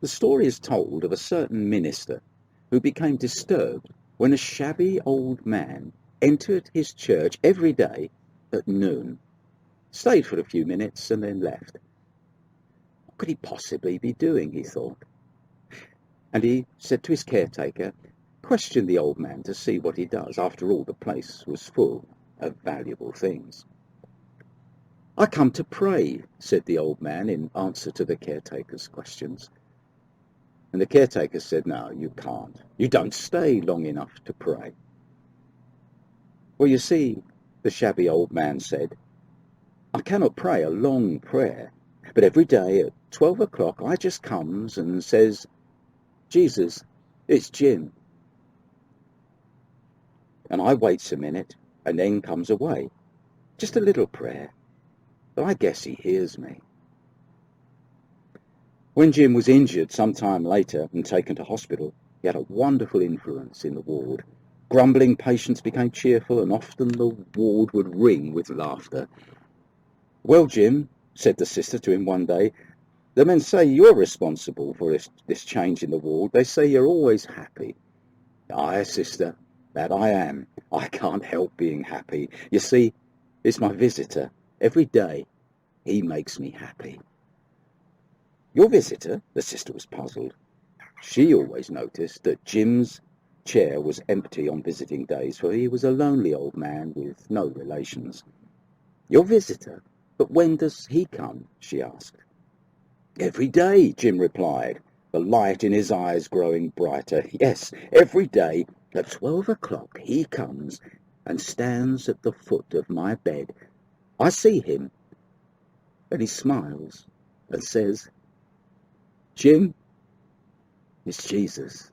The story is told of a certain minister who became disturbed when a shabby old man entered his church every day at noon, stayed for a few minutes and then left. What could he possibly be doing, he thought. And he said to his caretaker, "Question the old man to see what he does. After all, the place was full of valuable things." "I come to pray," said the old man in answer to the caretaker's questions. And the caretaker said, "No, you can't. You don't stay long enough to pray." "Well, you see," the shabby old man said, "I cannot pray a long prayer, but every day at 12 o'clock I just comes and says, 'Jesus, it's Jim.' And I waits a minute and then comes away. Just a little prayer, but I guess he hears me." When Jim was injured some time later and taken to hospital, he had a wonderful influence in the ward. Grumbling patients became cheerful, and often the ward would ring with laughter. "Well, Jim," said the sister to him one day, "the men say you're responsible for this change in the ward. They say you're always happy." "Aye, sister, that I am. I can't help being happy. You see, it's my visitor. Every day he makes me happy." "Your visitor?" The sister was puzzled. She always noticed that Jim's chair was empty on visiting days, for he was a lonely old man with no relations. "Your visitor? But when does he come?" she asked. "Every day," Jim replied, the light in his eyes growing brighter. "Yes, every day at 12 o'clock he comes and stands at the foot of my bed. I see him, and he smiles and says, 'Jim, it's Jesus.'"